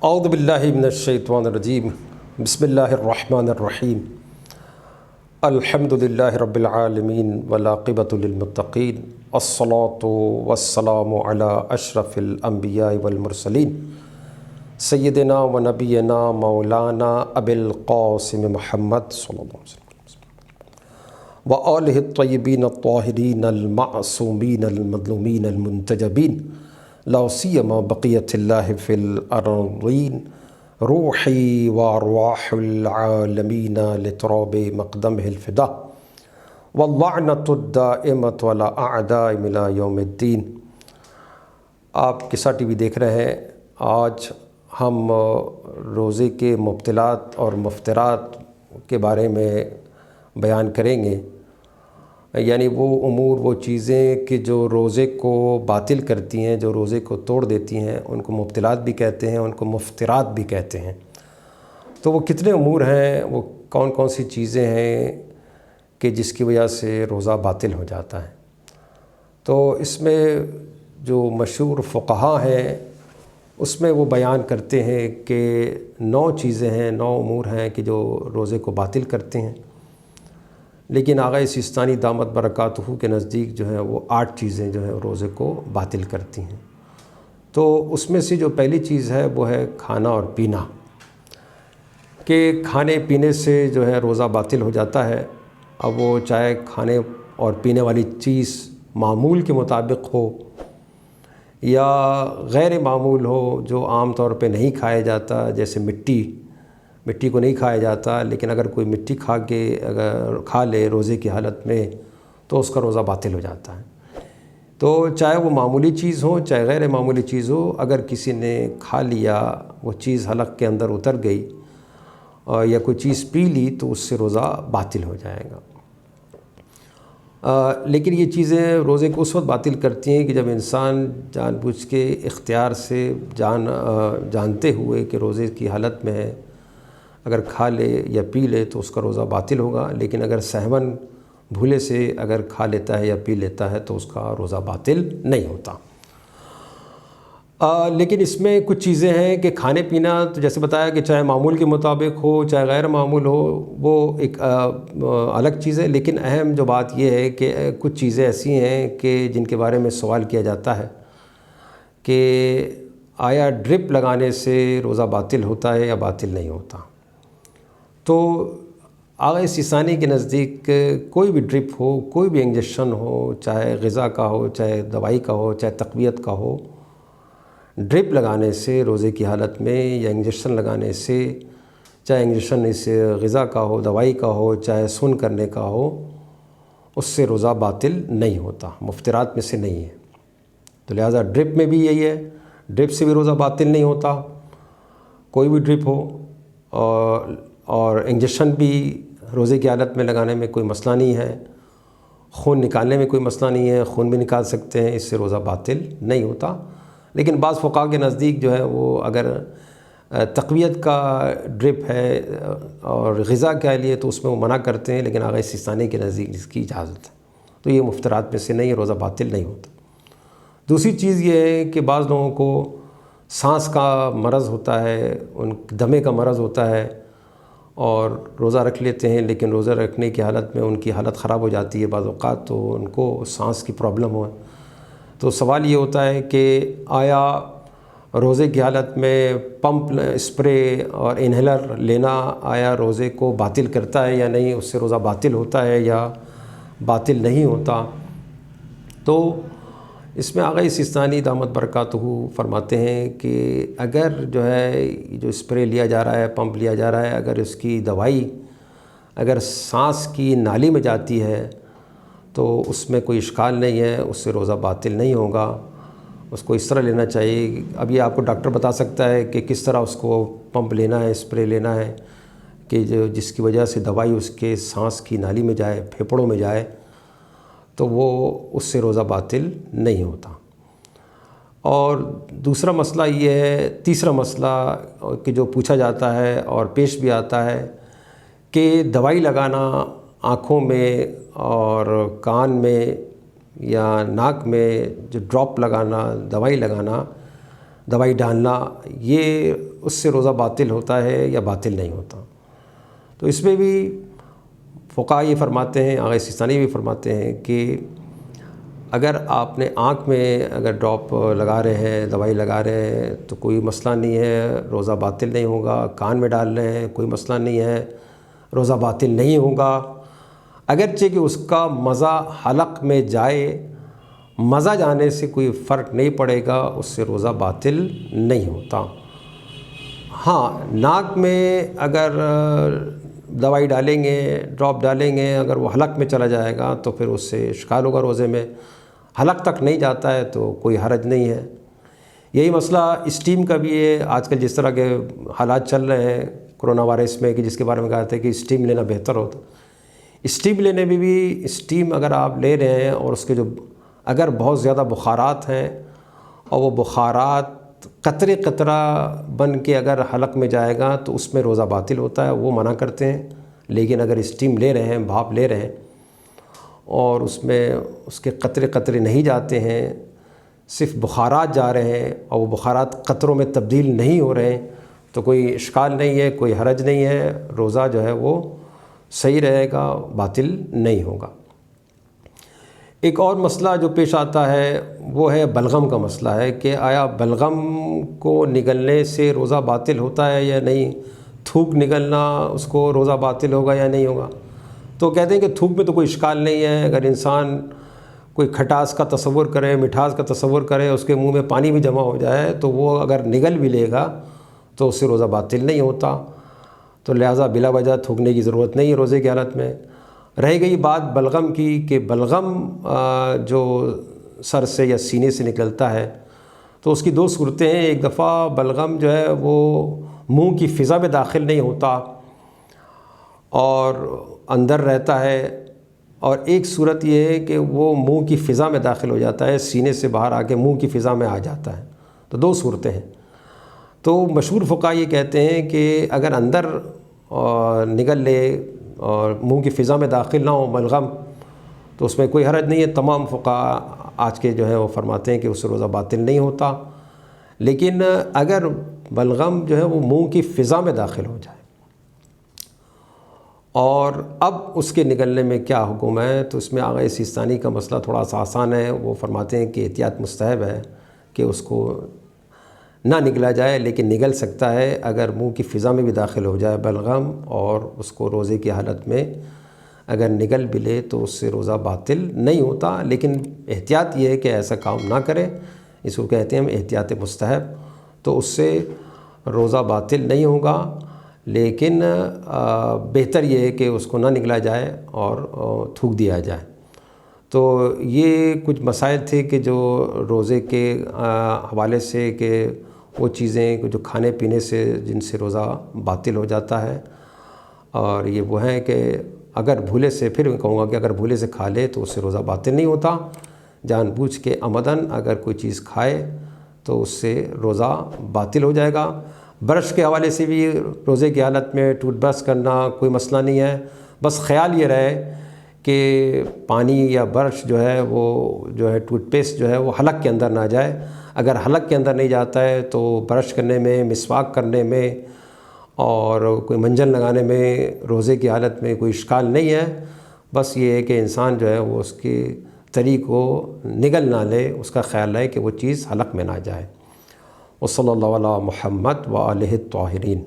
اعوذ باللہ من الشیطان الرجیم بسم اللہ الرحمن الرحیم الحمد للہ رب العالمین والعاقبۃ للمتقین الصلاۃ والسلام علی اشرف الانبیاء والمرسلین سیدنا و نبینا مولانا ابی القاسم محمد صلی اللہ علیہ وسلم وآلہ الطیبین الطاہرین المعصومین المظلومین المنتجبین لا سیما بقیت اللہ فی الارضین روحی و ارواح العالمین لتراب مقدمہ الفدا واللعنۃ الدائمۃ علی اعدائہم الی یوم الدین۔ آپ قصہ ٹی وی دیکھ رہے ہیں۔ آج ہم روزے کے مبطلات اور مفطرات کے بارے میں بیان کریں گے، یعنی وہ امور، وہ چیزیں کہ جو روزے کو باطل کرتی ہیں، جو روزے کو توڑ دیتی ہیں، ان کو مبطلات بھی کہتے ہیں، ان کو مفطرات بھی کہتے ہیں۔ تو وہ کتنے امور ہیں، وہ کون کون سی چیزیں ہیں کہ جس کی وجہ سے روزہ باطل ہو جاتا ہے۔ تو اس میں جو مشہور فقہا ہیں اس میں وہ بیان کرتے ہیں کہ 9 چیزیں ہیں، 9 امور ہیں کہ جو روزے کو باطل کرتے ہیں، لیکن آغا سیستانی دامت برکاتہ کے نزدیک جو ہے وہ 8 چیزیں جو ہیں روزے کو باطل کرتی ہیں۔ تو اس میں سے جو پہلی چیز ہے وہ ہے کھانا اور پینا، کہ کھانے پینے سے جو ہے روزہ باطل ہو جاتا ہے۔ اب وہ چاہے کھانے اور پینے والی چیز معمول کے مطابق ہو یا غیر معمول ہو، جو عام طور پہ نہیں کھایا جاتا، جیسے مٹی کو نہیں کھایا جاتا، لیکن اگر کوئی مٹی اگر کھا لے روزے کی حالت میں تو اس کا روزہ باطل ہو جاتا ہے۔ تو چاہے وہ معمولی چیز ہو چاہے غیر معمولی چیز ہو، اگر کسی نے کھا لیا، وہ چیز حلق کے اندر اتر گئی یا کوئی چیز پی لی تو اس سے روزہ باطل ہو جائے گا۔ لیکن یہ چیزیں روزے کو اس وقت باطل کرتی ہیں کہ جب انسان جان بوجھ کے اختیار سے جانتے ہوئے کہ روزے کی حالت میں ہے، اگر کھا لے یا پی لے تو اس کا روزہ باطل ہوگا، لیکن اگر سہون بھولے سے اگر کھا لیتا ہے یا پی لیتا ہے تو اس کا روزہ باطل نہیں ہوتا۔ لیکن اس میں کچھ چیزیں ہیں کہ کھانے پینا، تو جیسے بتایا کہ چاہے معمول کے مطابق ہو چاہے غیر معمول ہو، وہ ایک الگ چیز ہے، لیکن اہم جو بات یہ ہے کہ کچھ چیزیں ایسی ہیں کہ جن کے بارے میں سوال کیا جاتا ہے کہ آیا ڈرپ لگانے سے روزہ باطل ہوتا ہے یا باطل نہیں ہوتا۔ تو آغا سیستانی کے نزدیک کوئی بھی ڈرپ ہو، کوئی بھی انجیکشن ہو، چاہے غذا کا ہو چاہے دوائی کا ہو چاہے تقویت کا ہو، ڈرپ لگانے سے روزے کی حالت میں یا انجیکشن لگانے سے، چاہے انجیکشن اس سے غذا کا ہو، دوائی کا ہو، چاہے سن کرنے کا ہو، اس سے روزہ باطل نہیں ہوتا، مفطرات میں سے نہیں ہے۔ تو لہٰذا ڈرپ میں بھی یہی ہے، ڈرپ سے بھی روزہ باطل نہیں ہوتا، کوئی بھی ڈرپ ہو، اور انجیکشن بھی روزے کی حالت میں لگانے میں کوئی مسئلہ نہیں ہے، خون نکالنے میں کوئی مسئلہ نہیں ہے، خون بھی نکال سکتے ہیں، اس سے روزہ باطل نہیں ہوتا۔ لیکن بعض فقہا کے نزدیک جو ہے وہ اگر تقویت کا ڈرپ ہے اور غذا کے لیے تو اس میں وہ منع کرتے ہیں، لیکن آغا سیستانی کے نزدیک اس کی اجازت ہے، تو یہ مفطرات میں سے نہیں ہے، روزہ باطل نہیں ہوتا۔ دوسری چیز یہ ہے کہ بعض لوگوں کو سانس کا مرض ہوتا ہے، ان دمے کا مرض ہوتا ہے اور روزہ رکھ لیتے ہیں، لیکن روزہ رکھنے کی حالت میں ان کی حالت خراب ہو جاتی ہے بعض اوقات، تو ان کو سانس کی پرابلم ہو۔ تو سوال یہ ہوتا ہے کہ آیا روزے کی حالت میں پمپ، اسپرے اور انہیلر لینا آیا روزے کو باطل کرتا ہے یا نہیں، اس سے روزہ باطل ہوتا ہے یا باطل نہیں ہوتا؟ تو اس میں آغا سیستانی دامت برکاتہ فرماتے ہیں کہ اگر جو ہے جو اسپرے لیا جا رہا ہے، پمپ لیا جا رہا ہے، اگر اس کی دوائی اگر سانس کی نالی میں جاتی ہے تو اس میں کوئی اشکال نہیں ہے، اس سے روزہ باطل نہیں ہوگا، اس کو اس طرح لینا چاہیے۔ اب یہ آپ کو ڈاکٹر بتا سکتا ہے کہ کس طرح اس کو پمپ لینا ہے، اسپرے لینا ہے، کہ جس کی وجہ سے دوائی اس کے سانس کی نالی میں جائے، پھیپھڑوں میں جائے، تو وہ اس سے روزہ باطل نہیں ہوتا۔ اور دوسرا مسئلہ یہ ہے، تیسرا مسئلہ کہ جو پوچھا جاتا ہے اور پیش بھی آتا ہے کہ دوائی لگانا آنکھوں میں اور کان میں یا ناک میں جو ڈراپ لگانا، دوائی لگانا، دوائی ڈالنا، یہ اس سے روزہ باطل ہوتا ہے یا باطل نہیں ہوتا؟ تو اس میں بھی فقہا یہ فرماتے ہیں، آغا سیستانی بھی فرماتے ہیں کہ اگر آپ نے آنکھ میں اگر ڈراپ لگا رہے ہیں، دوائی لگا رہے ہیں تو کوئی مسئلہ نہیں ہے، روزہ باطل نہیں ہوگا. کان میں ڈال رہے ہیں، کوئی مسئلہ نہیں ہے، روزہ باطل نہیں ہوگا. اگرچہ کہ اس کا مزہ حلق میں جائے، مزہ جانے سے کوئی فرق نہیں پڑے گا، اس سے روزہ باطل نہیں ہوتا. ہاں، ناک میں اگر دوائی ڈالیں گے، ڈراپ ڈالیں گے، اگر وہ حلق میں چلا جائے گا تو پھر اس سے اشکال ہوگا روزے میں. حلق تک نہیں جاتا ہے تو کوئی حرج نہیں ہے. یہی مسئلہ اسٹیم کا بھی ہے. آج کل جس طرح کے حالات چل رہے ہیں کرونا وائرس میں، کہ جس کے بارے میں کہا تھا کہ اسٹیم لینا بہتر ہوتا. اسٹیم لینے میں بھی اسٹیم اگر آپ لے رہے ہیں اور اس کے جو اگر بہت زیادہ بخارات ہیں اور وہ بخارات قطرے قطرہ بن کے اگر حلق میں جائے گا تو اس میں روزہ باطل ہوتا ہے، وہ منع کرتے ہیں. لیکن اگر اسٹیم لے رہے ہیں، بھاپ لے رہے ہیں اور اس میں اس کے قطرے قطرے نہیں جاتے ہیں، صرف بخارات جا رہے ہیں اور وہ بخارات قطروں میں تبدیل نہیں ہو رہے ہیں، تو کوئی اشکال نہیں ہے، کوئی حرج نہیں ہے. روزہ جو ہے وہ صحیح رہے گا، باطل نہیں ہوگا. ایک اور مسئلہ جو پیش آتا ہے وہ ہے بلغم کا مسئلہ ہے کہ آیا بلغم کو نگلنے سے روزہ باطل ہوتا ہے یا نہیں؟ تھوک نگلنا اس کو روزہ باطل ہوگا یا نہیں ہوگا؟ تو کہتے ہیں کہ تھوک میں تو کوئی اشکال نہیں ہے. اگر انسان کوئی کھٹاس کا تصور کرے، مٹھاس کا تصور کرے، اس کے منہ میں پانی بھی جمع ہو جائے تو وہ اگر نگل بھی لے گا تو اس سے روزہ باطل نہیں ہوتا. تو لہٰذا بلا وجہ تھوکنے کی ضرورت نہیں ہے روزے کی حالت میں. رہ گئی بات بلغم کی کہ بلغم جو سر سے یا سینے سے نکلتا ہے تو اس کی دو صورتیں ہیں. ایک دفعہ بلغم جو ہے وہ منہ کی فضا میں داخل نہیں ہوتا اور اندر رہتا ہے، اور ایک صورت یہ ہے کہ وہ منہ کی فضا میں داخل ہو جاتا ہے، سینے سے باہر آ کے منہ کی فضا میں آ جاتا ہے. تو دو صورتیں ہیں. تو مشہور فقہا یہ کہتے ہیں کہ اگر اندر نگل لے اور منہ کی فضا میں داخل نہ ہو بلغم تو اس میں کوئی حرج نہیں ہے. تمام فقہا آج کے جو ہے وہ فرماتے ہیں کہ اس سے روزہ باطل نہیں ہوتا. لیکن اگر بلغم جو ہے وہ منہ کی فضا میں داخل ہو جائے اور اب اس کے نگلنے میں کیا حکم ہے، تو اس میں آغا سیستانی کا مسئلہ تھوڑا سا آسان ہے. وہ فرماتے ہیں کہ احتیاط مستحب ہے کہ اس کو نہ نگلا جائے، لیکن نگل سکتا ہے اگر منہ کی فضا میں بھی داخل ہو جائے بلغم اور اس کو روزے کی حالت میں اگر نگل بھی لے تو اس سے روزہ باطل نہیں ہوتا. لیکن احتیاط یہ ہے کہ ایسا کام نہ کرے، اس کو کہتے ہیں ہم احتیاط مستحب. تو اس سے روزہ باطل نہیں ہوگا، لیکن بہتر یہ ہے کہ اس کو نہ نگلا جائے اور تھوک دیا جائے. تو یہ کچھ مسائل تھے کہ جو روزے کے حوالے سے کہ وہ چیزیں جو کھانے پینے سے جن سے روزہ باطل ہو جاتا ہے، اور یہ وہ ہیں کہ اگر بھولے سے، پھر میں کہوں گا کہ اگر بھولے سے کھا لے تو اس سے روزہ باطل نہیں ہوتا. جان بوجھ کے عمدن اگر کوئی چیز کھائے تو اس سے روزہ باطل ہو جائے گا. برش کے حوالے سے بھی روزے کی حالت میں ٹوتھ برش کرنا کوئی مسئلہ نہیں ہے. بس خیال یہ رہے کہ پانی یا برش جو ہے وہ جو ہے ٹوتھ پیسٹ جو ہے وہ حلق کے اندر نہ جائے. اگر حلق کے اندر نہیں جاتا ہے تو برش کرنے میں، مسواک کرنے میں اور کوئی منجن لگانے میں روزے کی حالت میں کوئی اشکال نہیں ہے. بس یہ ہے کہ انسان جو ہے وہ اس کے طریق کو نگل نہ لے، اس کا خیال رہے کہ وہ چیز حلق میں نہ جائے. وصلی اللہ علی محمد وآلہ الطاہرین.